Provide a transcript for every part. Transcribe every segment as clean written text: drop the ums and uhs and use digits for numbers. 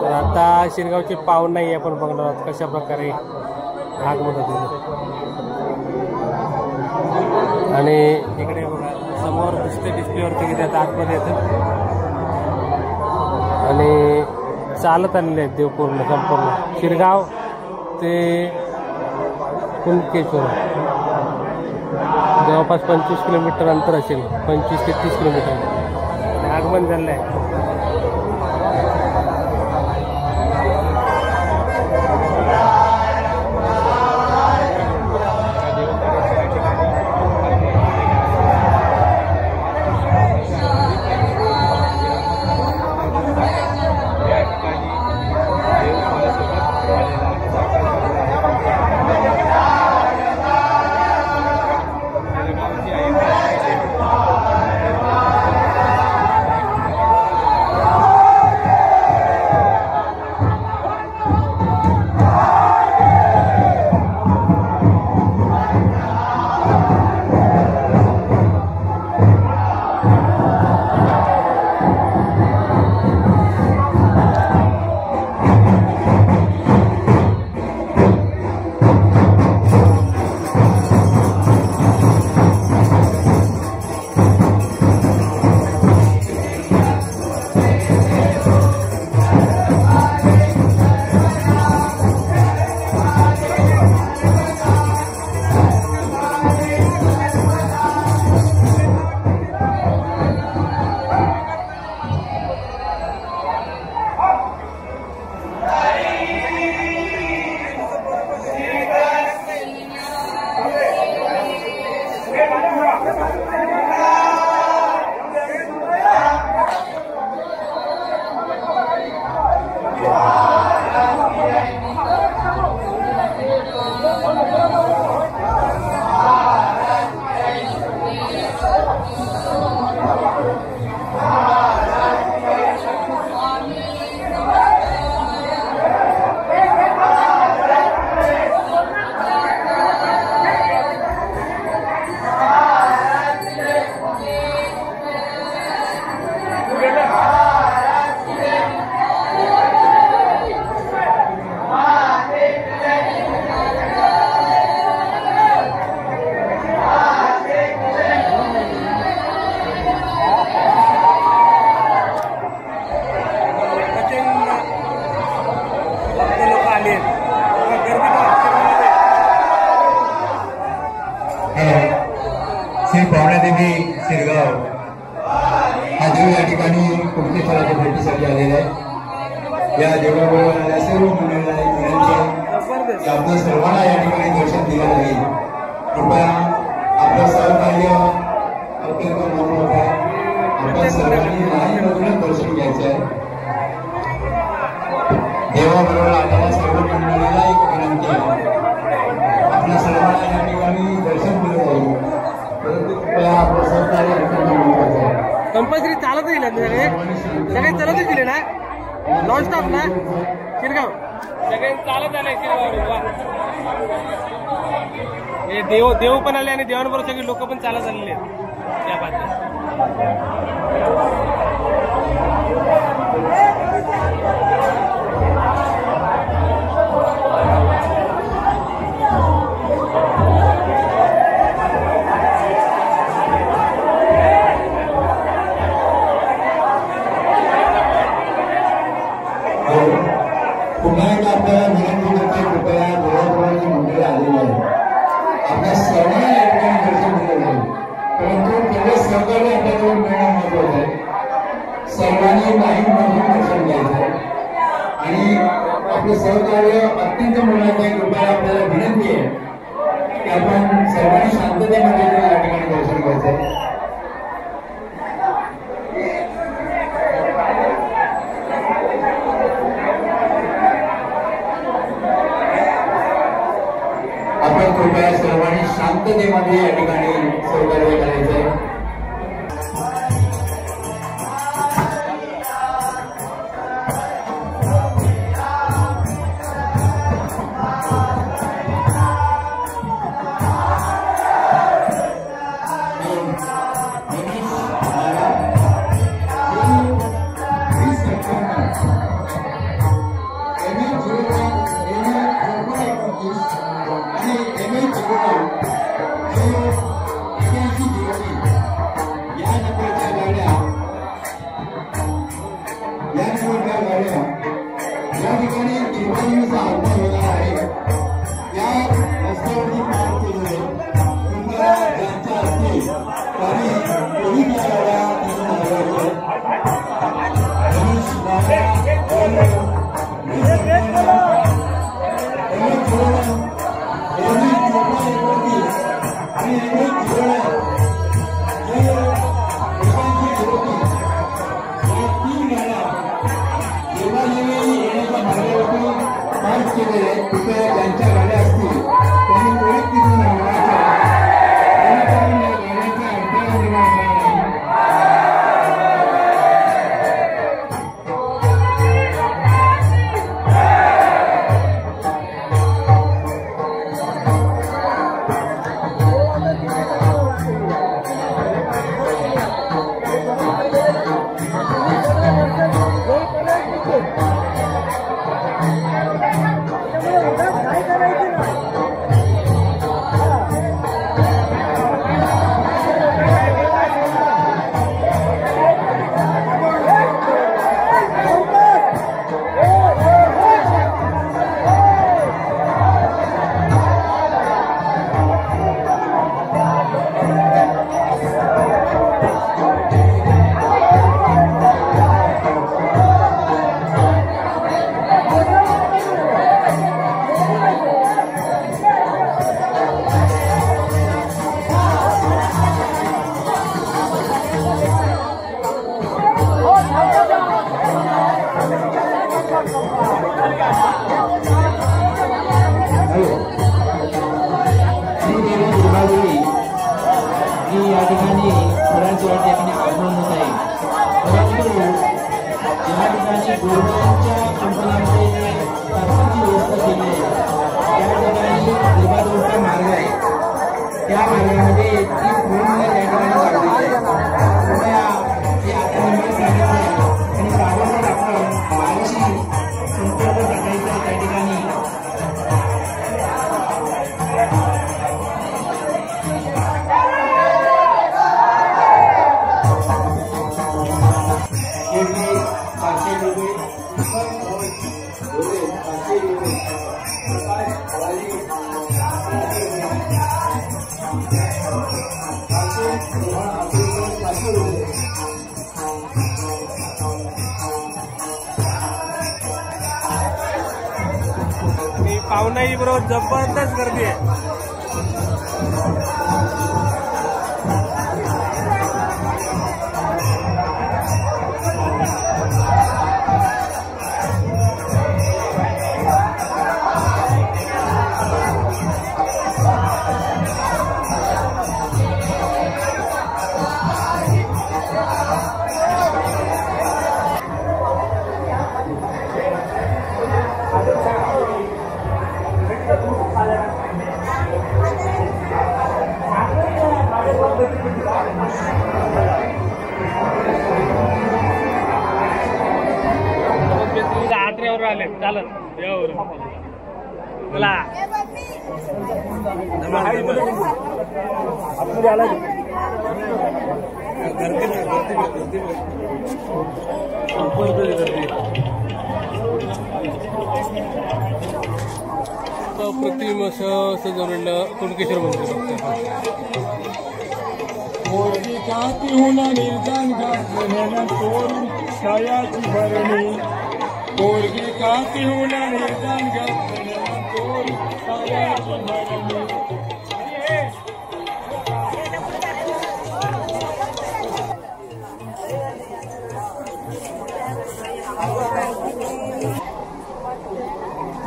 तर आता शिरगावची पाव नाही आपण बघणार आहोत कशा प्रकारे आगमन होते. आणि इकडे बघा समोर दिसते डिस्प्लेवरती की त्यात आतमध्ये येतं आणि चालत आलेले आहेत देव पूर्ण संपूर्ण शिरगाव ते कुणकेश्वर जवळपास 25 किलोमीटर अंतर असेल, 25 ते 30 किलोमीटर आगमन झालं आहे. पावण्यादेवी शिरगाव हा देव या ठिकाणी कुणकेश्वराच्या भेटीसाठी आलेला आहे. या देवाबरोबर आलेल्या सर्व मंडळींना आपल्या सर्वांना या ठिकाणी दर्शन दिलं जाईल. कृपया आपलं सहकार्य अत्यंत महत्वाचं आहे. आपण सर्वांनी लाईनमधूनच दर्शन घ्यायचं आहे. देवाबरोबर आलेल्या सर्व मंडळीला एक विनंती आहे, आपल्या सर्वांना या ठिकाणी दर्शन दिलं जाईल. कंपल्सरी चालत येईल सगळे चालतच दिले ना नॉनस्टॉप ना शिरगाव सगळे चालत आले शिरगाव. हे देव पण आले आणि देवांबरोबर सगळे लोक पण चालत आलेले आहेत त्या बाजूला. पुन्हा एकदा आपल्याला विनंती करते, कृपया देवाबरोबरची मंडळी आलेली आहे. आपल्या सर्वांना या ठिकाणी दर्शन दिलं जाईल, परंतु तेवढे सहकार्य आपल्याजवळ मिळणं महत्वाचं आहे. सर्वांनी लाईनमधून दर्शन घ्यायचं आणि आपलं सहकार्य अत्यंत महत्वाचं आहे. कृपया आपल्याला विनंती आहे की आपण सर्वांनी शांततेमध्ये या ठिकाणी दर्शन घ्यायचं आहे. आपण कृपया सर्वांनी शांततेमध्ये या ठिकाणी सहकार्य करायचं आहे. त्या गाड्या या ठिकाणी दीपावलीचा आगमन होणार आहे. या रस्त्यावरती पार्क केलेले तुम्हाला ज्यांच्या असतील आणि कोणी त्या गाड्या त्यांच्या गाड्या असतील त्यांनी त्वरित तिथून या ठिकाणी फळांची वाट या ठिकाणी आगमन होत आहे. परंतु या ठिकाणी गोरगरिबांच्या कंपन्यांमध्ये पार्किंगची व्यवस्था केली आहे. त्या ठिकाणी दिवाळीचा मार्ग आहे. त्या मार्गामध्ये ती पूर्ण या ठिकाणी काढलेली आहे. कृपया हे आता नंबर सांगितलं आहे आणि ताबडतोब आपण मार्गाशी संपर्क साधायचा आहे. त्या ठिकाणी पाहुणाई बरोबर जबरदस्त गर्दी आहे. आत्र्यावर आले चालत यावर चला अप्रतिम असं सजवलेलं कुणकेश्वर मंदिर. मोरगी काती होना निर्जान घातलेल्या चोरून छायाची भरणी. मोरगी काती होना निर्जान घातलेल्या चोरून छायाची भरणी.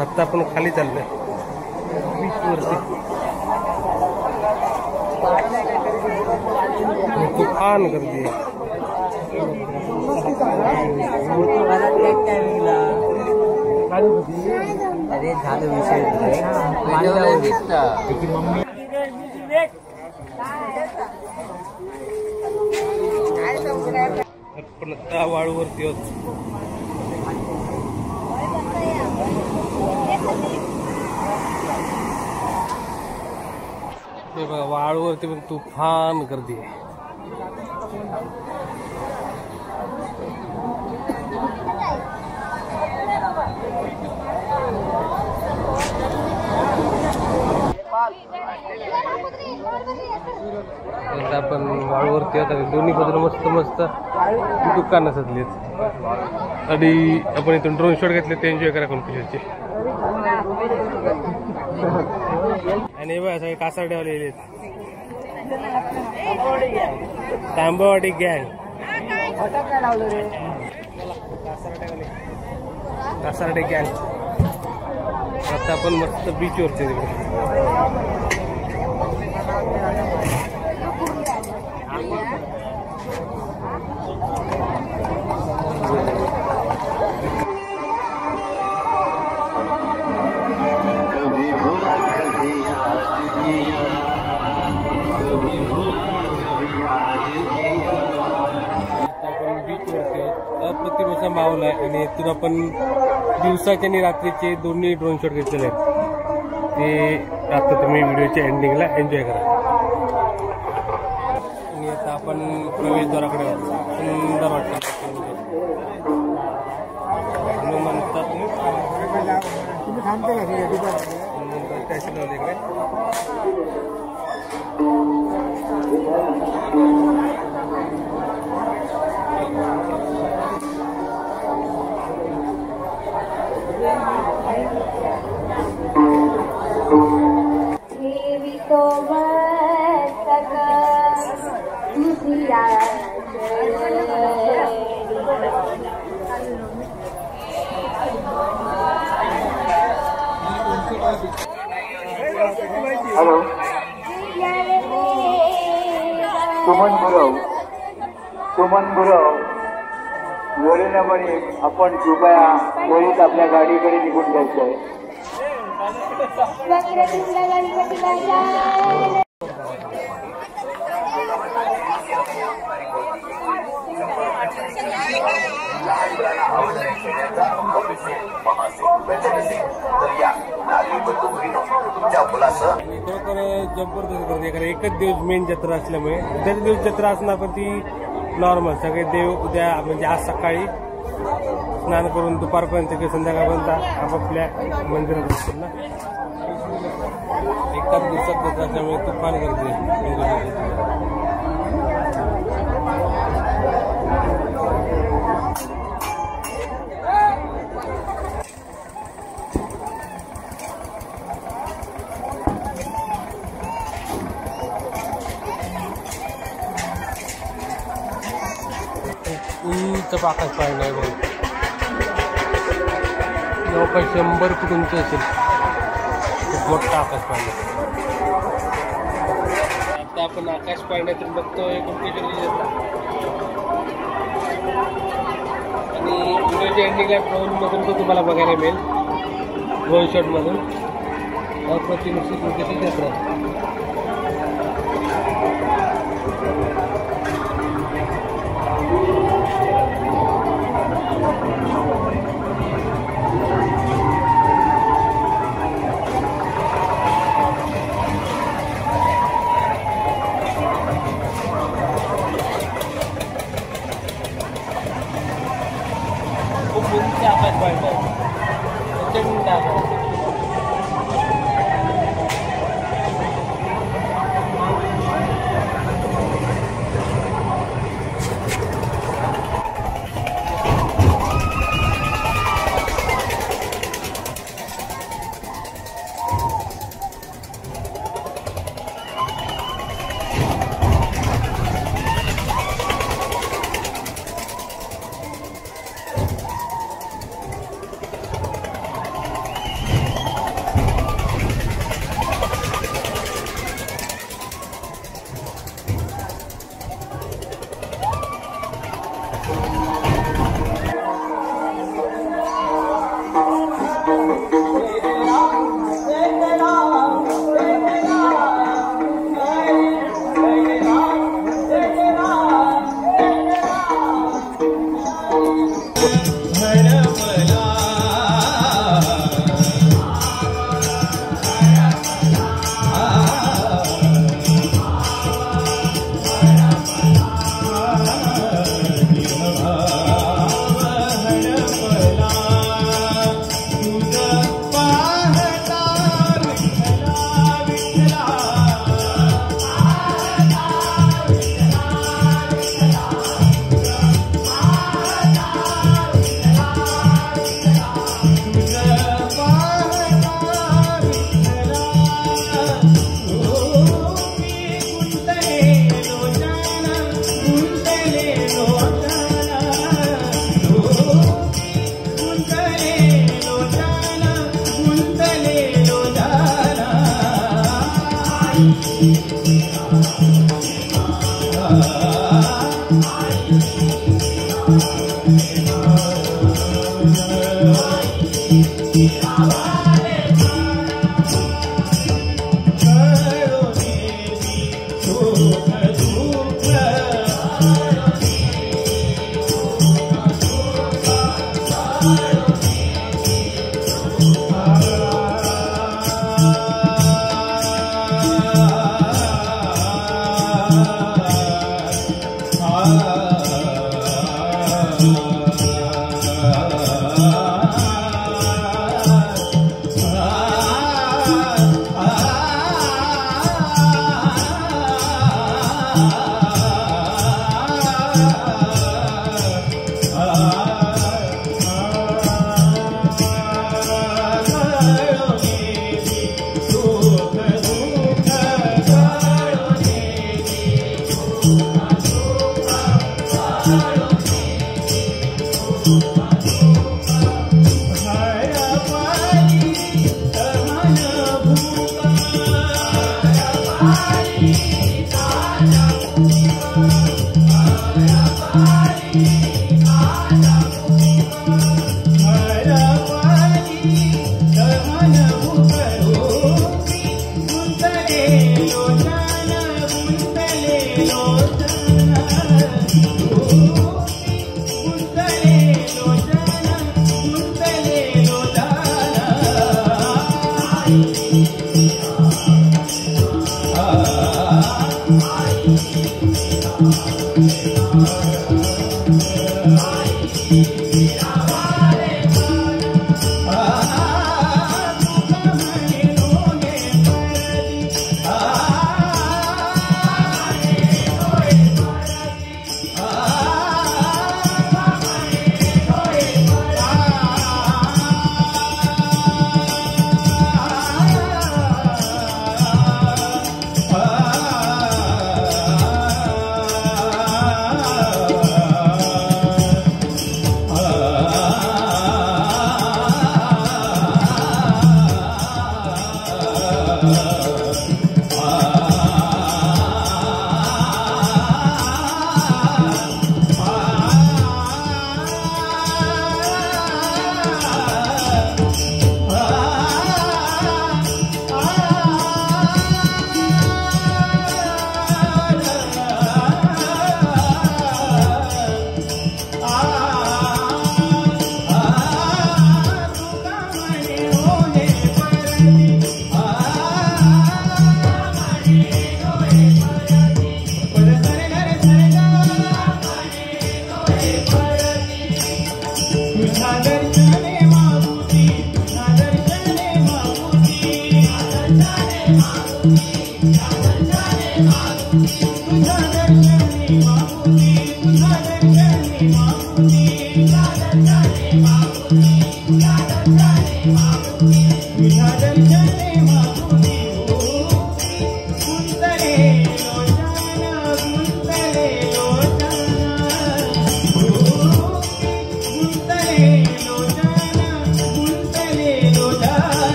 आता आपण खाली चाललोय बीचवरती. तुफान गर्दी आहे. अरे झालं विषय मम्मी आपण आता वाळूवरती आहोत. हे बघा वाळूवरती पण तुफान गर्दी आहे. वरती आता दोन्ही बाजूला मस्त मस्त दुकानं सजली आहेत आणि आपण इथून ड्रोन शॉट घेतले ते एन्जॉय करा कॉन्फिशनचे. आणि हे बघा सगळे कासारडेवाले आहेत, तांबवाडी गँग कासारडे गँग. आता आपण मस्त बीचवरती तिकडे अप्रतिम असा माहोल आहे आणि इथून आपण दिवसाचे आणि रात्रीचे दोन्ही ड्रोन शॉट घेतलेले आहेत ते आता तुम्ही व्हिडिओच्या एंडिंगला एन्जॉय करा. आणि आता आपण प्रवेशद्वाराकडे सुंदर वाटतं म्हणतात स्टॅच्यू लावले इकडे. हॅलो, सुमन गुरव वेळेप्रमाणे आपण कृपया त्वरित आपल्या गाडीकडे निघून जायचं आहे. खरोखर जबरदस्त गर्दी कारण एकच दिवस मेन जत्रा असल्यामुळे दर दिवस जत्रा असणार पण ती नॉर्मल सगळे देव उद्या म्हणजे आज सकाळी स्नान करून दुपारपर्यंत किंवा संध्याकाळपर्यंत आपापल्या मंदिरात असतील ना. एकाच दिवसात जत्रा असल्यामुळे तुफान गर्दी आहे. उंच आकाश पाहिलं आहे बघ, जवळपास 100 फूट उंच असेल, खूप मोठा आकाश पाहिलं. आता आपण आकाश पाळण्यातून बघतोय कुंकेश्वरी जत्रा आणि व्हिडिओच्या एंडिंगला ड्रोनमधून तो तुम्हाला बघायला मिळेल. ड्रोन शॉटमधून अप्रतिम कुंकेश्वरी जत्रा. खूप उंच आकाश पाहिलं प्रचंड आकाश.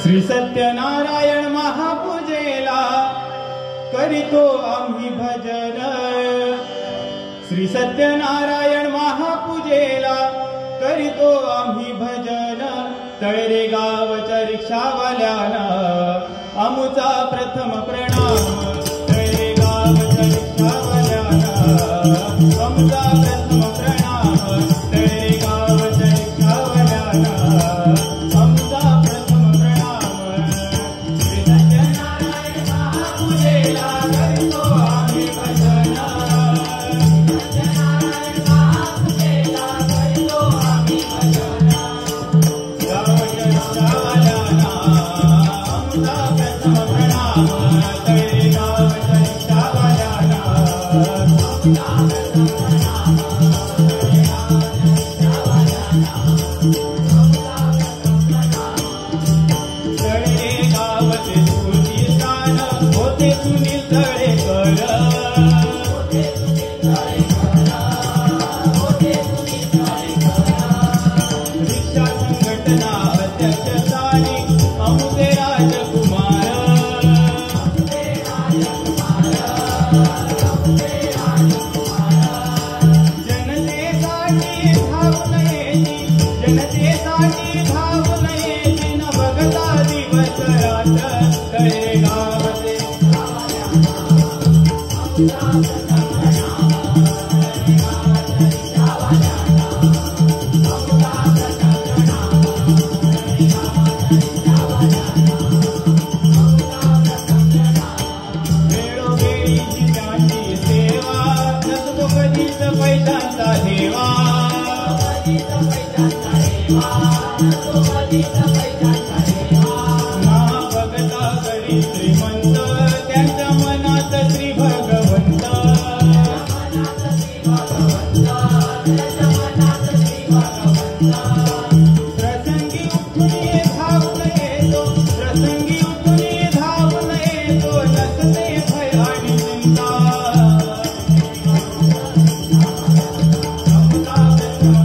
श्री सत्यनारायण महापूजेला करीतो आम्ही भजन श्री सत्यनारायण महापूजेला करीतो आम्ही भजन तळरे गावच्या रिक्षावाल्याना आमुचा प्रथम प्रणाम तळरे गावच्या रिक्षावाल्याना आमुचा प्रथम प्रणाम तळरे गावच्या रिक्षावाल्याना आमुचा प्रथम प्रणाम श्री सत्यनारायण महापूजेला करीतो आम्ही भजन जनतेसाठी धावून येती न बघता दिवस रात तळे गावचे